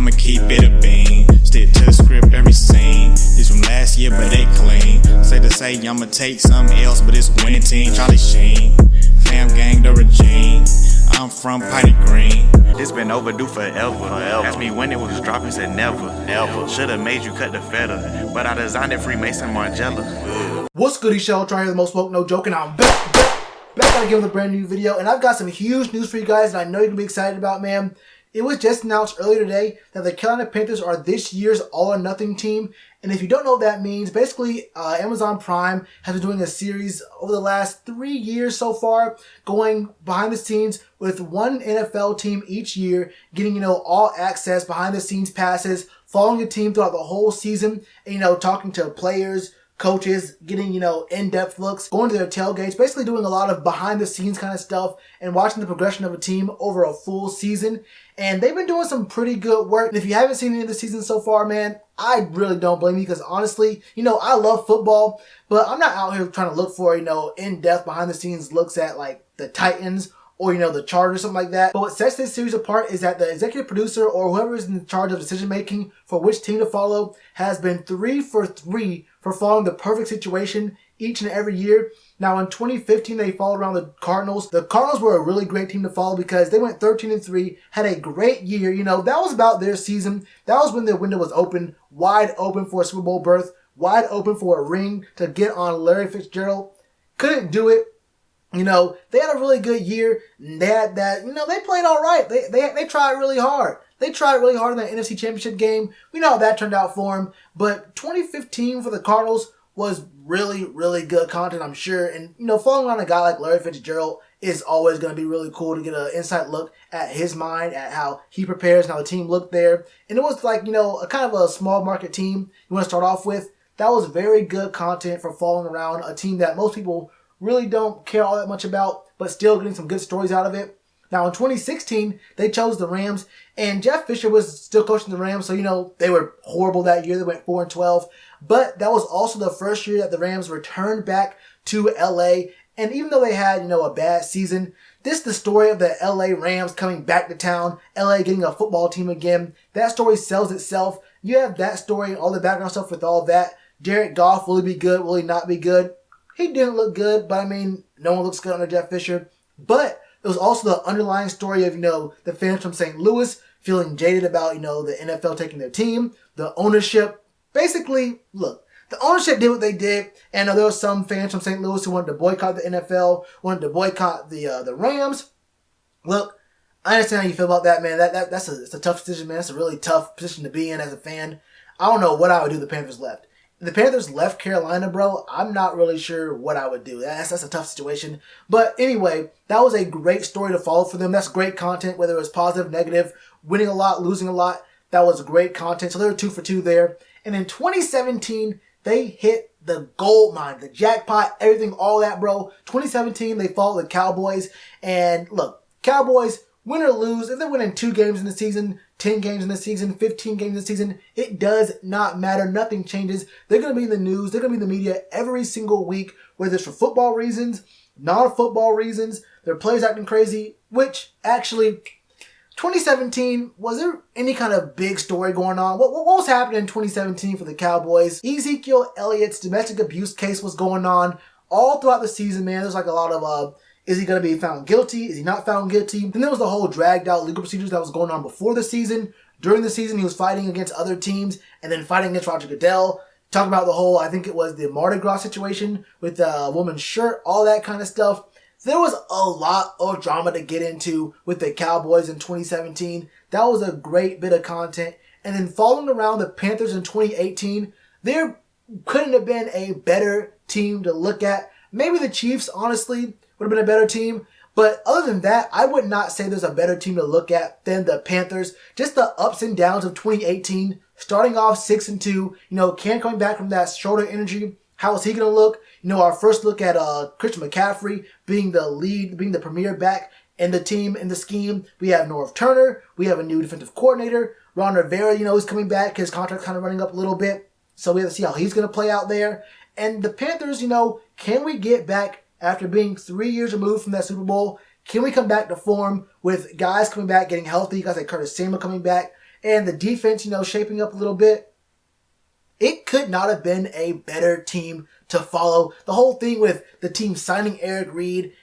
I'ma keep it a bean. Stick to the script, every scene. This from last year, but they clean. Say to say, I'ma take something else, but it's winning team. Charlie Sheen, fam gang, the regime. I'm from Piney Green. This been overdue forever. Asked me when it was dropping, said never. Should've made you cut the feather, but I designed it Freemason Margiela. What's good, Shellitronnn here, the most woke, no joking. I'm back again with a brand new video, and I've got some huge news for you guys, and I know you're gonna be excited about, man. It was just announced earlier today that the Carolina Panthers are this year's all-or-nothing team. And if you don't know what that means, basically Amazon Prime has been doing a series over the last 3 years so far, going behind the scenes with one NFL team each year, getting, all access, behind the scenes passes, following the team throughout the whole season, and, talking to players, coaches, getting, in-depth looks, going to their tailgates, basically doing a lot of behind-the-scenes kind of stuff and watching the progression of a team over a full season. And they've been doing some pretty good work. And if you haven't seen any of the season so far, man, I really don't blame you, because honestly, I love football, but I'm not out here trying to look for, in-depth behind-the-scenes looks at, like, the Titans or, the Chargers, something like that. But what sets this series apart is that the executive producer or whoever is in charge of decision-making for which team to follow has been 3 for 3 for following the perfect situation each and every year. Now, in 2015, they followed around the Cardinals. The Cardinals were a really great team to follow because they went 13-3, had a great year. That was about their season. That was when their window was open, wide open for a Super Bowl berth, wide open for a ring to get on Larry Fitzgerald. Couldn't do it. They had a really good year. They had that, they played all right. They tried really hard. They tried really hard in that NFC Championship game. We know how that turned out for them. But 2015 for the Cardinals was really, really good content, I'm sure. And, following on a guy like Larry Fitzgerald is always going to be really cool to get an inside look at his mind, at how he prepares and how the team looked there. And it was like, a kind of a small market team you want to start off with. That was very good content for following around a team that most people really don't care all that much about, but still getting some good stories out of it. Now, in 2016, they chose the Rams, and Jeff Fisher was still coaching the Rams, so, they were horrible that year. They went 4-12, but that was also the first year that the Rams returned back to LA, and even though they had, a bad season, this is the story of the LA Rams coming back to town, LA getting a football team again. That story sells itself. You have that story, all the background stuff with all that. Jared Goff, will he be good? Will he not be good? He didn't look good, but no one looks good under Jeff Fisher. But it was also the underlying story of, the fans from St. Louis feeling jaded about, the NFL taking their team, the ownership. Basically, look, the ownership did what they did, and there were some fans from St. Louis who wanted to boycott the NFL, wanted to boycott the Rams. Look, I understand how you feel about that, man. That's a tough decision, man. It's a really tough position to be in as a fan. I don't know what I would do if the Panthers left. If the Panthers left Carolina, bro, I'm not really sure what I would do. That's a tough situation. But anyway, that was a great story to follow for them. That's great content, whether it was positive, negative, winning a lot, losing a lot. That was great content. So they were 2 for 2 there. And in 2017, they hit the gold mine, the jackpot, everything, all that, bro. 2017, they followed the Cowboys. And look, Cowboys, win or lose, if they're winning 2 games in the season, 10 games in the season, 15 games in the season, it does not matter. Nothing changes. They're going to be in the news. They're going to be in the media every single week, whether it's for football reasons, non-football reasons, their players acting crazy, which actually, 2017, was there any kind of big story going on? What was happening in 2017 for the Cowboys? Ezekiel Elliott's domestic abuse case was going on all throughout the season, man. There's like a lot of, is he going to be found guilty? Is he not found guilty? Then there was the whole dragged out legal procedures that was going on before the season. During the season, he was fighting against other teams and then fighting against Roger Goodell. Talking about the whole, I think it was the Mardi Gras situation with the woman's shirt, all that kind of stuff. There was a lot of drama to get into with the Cowboys in 2017. That was a great bit of content. And then following around the Panthers in 2018, there couldn't have been a better team to look at. Maybe the Chiefs, honestly, would have been a better team. But other than that, I would not say there's a better team to look at than the Panthers. Just the ups and downs of 2018, starting off 6-2, Cam coming back from that shoulder injury. How is he going to look? Our first look at Christian McCaffrey being the lead, being the premier back in the team, in the scheme. We have Norv Turner. We have a new defensive coordinator. Ron Rivera, is coming back. His contract's kind of running up a little bit. So we have to see how he's going to play out there. And the Panthers, can we get back after being 3 years removed from that Super Bowl? Can we come back to form with guys coming back, getting healthy, guys like Curtis Samuel coming back, and the defense, shaping up a little bit. It could not have been a better team to follow. The whole thing with the team signing Eric Reid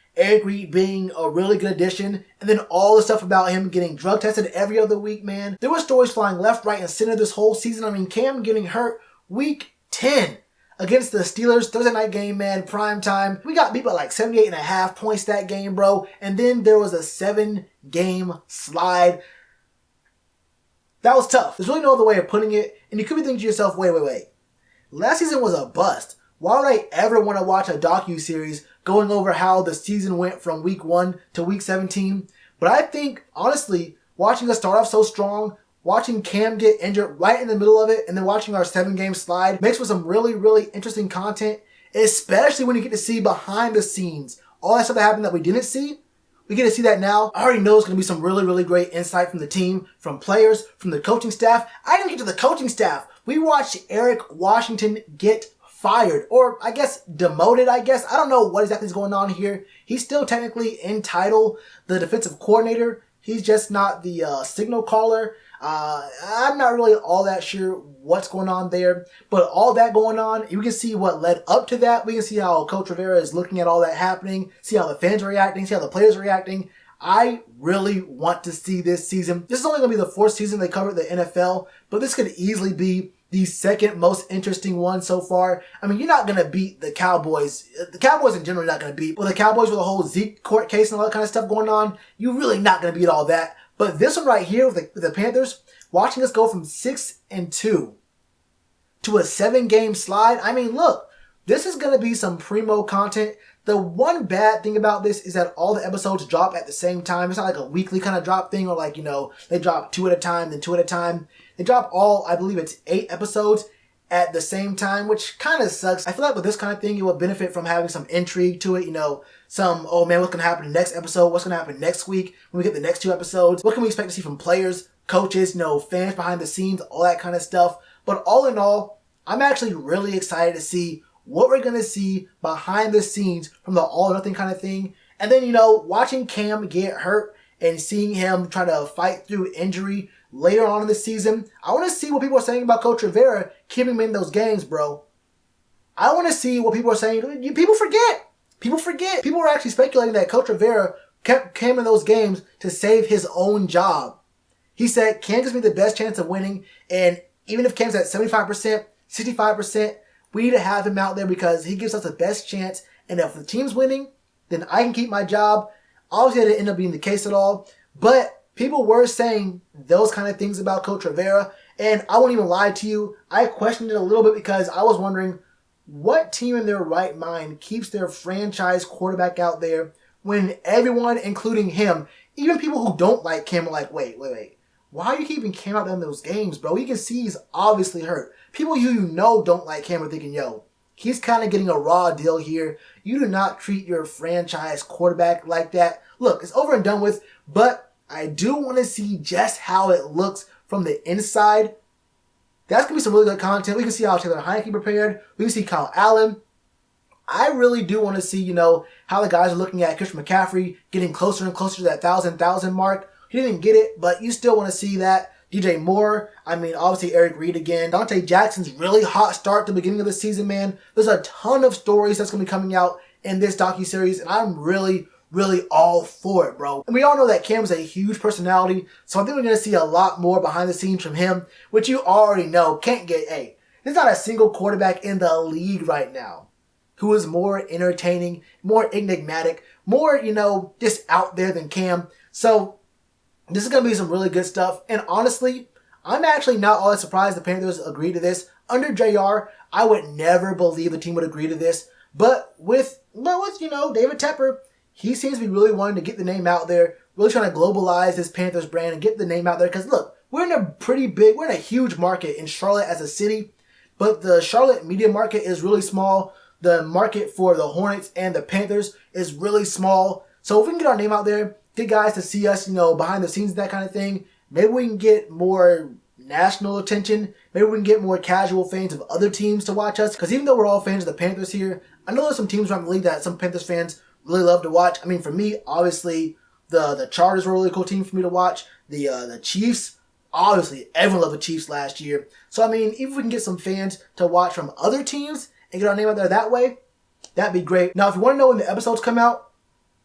being a really good addition, and then all the stuff about him getting drug tested every other week, man. There were stories flying left, right, and center this whole season. I mean, Cam getting hurt week 10 against the Steelers, Thursday night game, man, prime time. We got beat by like 78.5 points that game, bro. And then there was a 7-game slide. That was tough. There's really no other way of putting it. And you could be thinking to yourself, wait. Last season was a bust. Why would I ever want to watch a docu-series going over how the season went from week 1 to week 17? But I think, honestly, watching us start off so strong, watching Cam get injured right in the middle of it, and then watching our 7-game slide makes for some really, really interesting content, especially when you get to see behind the scenes. All that stuff that happened that we didn't see, we get to see that now. I already know it's going to be some really, really great insight from the team, from players, from the coaching staff. I didn't get to the coaching staff. We watched Eric Washington get fired, or I guess demoted, I don't know what exactly is going on here. He's still technically in title the defensive coordinator. He's just not the signal caller. I'm not really all that sure what's going on there, but all that going on, you can see what led up to that. We can see how Coach Rivera is looking at all that happening, see how the fans are reacting, see how the players are reacting. I really want to see this season. This is only going to be the 4th season they covered the NFL, but this could easily be the second most interesting one so far. I mean, you're not going to beat the Cowboys. The Cowboys in general are not going to beat. Well, the Cowboys with the whole Zeke court case and all that kind of stuff going on, you're really not going to beat all that. But this one right here with the Panthers, watching us go from 6-2 to a 7-game slide. I mean, look, this is going to be some primo content. The one bad thing about this is that all the episodes drop at the same time. It's not like a weekly kind of drop thing, or like, they drop 2 at a time, then 2 at a time. They drop all, I believe it's 8 episodes at the same time, which kind of sucks. I feel like with this kind of thing, you would benefit from having some intrigue to it, some, oh man, what's going to happen in the next episode? What's going to happen next week when we get the next 2 episodes? What can we expect to see from players, coaches, fans behind the scenes, all that kind of stuff. But all in all, I'm actually really excited to see what we're going to see behind the scenes from the all or nothing kind of thing. And then, watching Cam get hurt and seeing him try to fight through injury later on in the season, I want to see what people are saying about Coach Rivera keeping him in those games, bro. I want to see what people are saying. People forget. People were actually speculating that Coach Rivera kept Cam in those games to save his own job. He said, Cam gives me the best chance of winning, and even if Cam's at 75%, 65%, we need to have him out there because he gives us the best chance, and if the team's winning, then I can keep my job. Obviously, that didn't end up being the case at all, but people were saying those kind of things about Coach Rivera, and I won't even lie to you, I questioned it a little bit because I was wondering what team in their right mind keeps their franchise quarterback out there when everyone, including him, even people who don't like Cam, are like, wait. Why are you keeping Cam out there in those games, bro? You can see he's obviously hurt. People you know don't like Cam are thinking, yo, he's kind of getting a raw deal here. You do not treat your franchise quarterback like that. Look, it's over and done with, but I do want to see just how it looks from the inside. That's going to be some really good content. We can see how Taylor Heineke prepared. We can see Kyle Allen. I really do want to see, how the guys are looking at Christian McCaffrey getting closer and closer to that 1,000 mark. He didn't get it, but you still want to see that. DJ Moore, obviously Eric Reid again. Dante Jackson's really hot start at the beginning of the season, man. There's a ton of stories that's going to be coming out in this docuseries, and I'm really all for it, bro. And we all know that Cam's a huge personality, so I think we're going to see a lot more behind the scenes from him, which you already know can't get, there's not a single quarterback in the league right now who is more entertaining, more enigmatic, more, just out there than Cam. So this is going to be some really good stuff. And honestly, I'm actually not all that surprised the Panthers agreed to this. Under JR, I would never believe the team would agree to this. But with David Tepper, he seems to be really wanting to get the name out there, really trying to globalize this Panthers brand and get the name out there. Because look, we're in a huge market in Charlotte as a city, but the Charlotte media market is really small. The market for the Hornets and the Panthers is really small. So if we can get our name out there, get guys to see us, behind the scenes, that kind of thing, maybe we can get more national attention. Maybe we can get more casual fans of other teams to watch us. Because even though we're all fans of the Panthers here, I know there's some teams around the league that some Panthers fans really love to watch. For me, obviously, the Chargers were a really cool team for me to watch. The Chiefs, obviously everyone loved the Chiefs last year. So, I mean, even if we can get some fans to watch from other teams and get our name out there that way, that'd be great. Now, if you want to know when the episodes come out,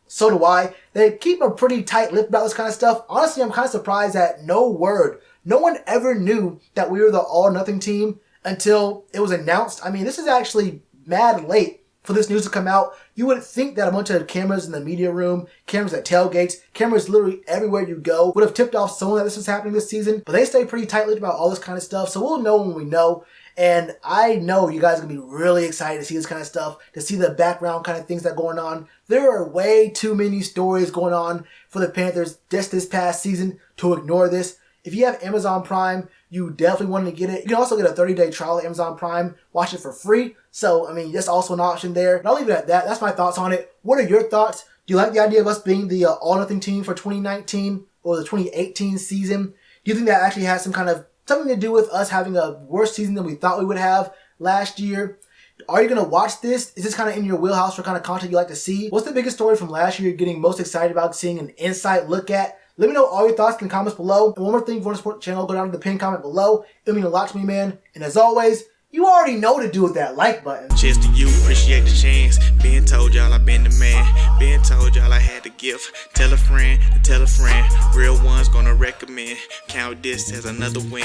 so do I. They keep a pretty tight lip about this kind of stuff. Honestly, I'm kind of surprised that no one ever knew that we were the all-nothing team until it was announced. I mean, this is actually mad late for this news to come out. You would think that a bunch of cameras in the media room, cameras at tailgates, cameras literally everywhere you go would have tipped off someone that this was happening this season, but they stay pretty tight-lipped about all this kind of stuff, so we'll know when we know. And I know you guys are going to be really excited to see this kind of stuff, to see the background kind of things that are going on. There are way too many stories going on for the Panthers just this past season to ignore this. If you have Amazon Prime, you definitely want to get it. You can also get a 30-day trial of Amazon Prime. Watch it for free. So, I mean, that's also an option there. And I'll leave it at that. That's my thoughts on it. What are your thoughts? Do you like the idea of us being the all-nothing team for 2019 or the 2018 season? Do you think that actually has something to do with us having a worse season than we thought we would have last year? Are you going to watch this? Is this kind of in your wheelhouse for kind of content you like to see? What's the biggest story from last year you're getting most excited about seeing an inside look at? Let me know all your thoughts in the comments below. And one more thing, if you want to support the channel, go down to the pinned comment below. It'll mean a lot to me, man. And as always, you already know what to do with that like button. Cheers to you, appreciate the chance. Been told y'all I been the man. Been told y'all I had the gift. Tell a friend to tell a friend. Real ones gonna recommend. Count this as another win.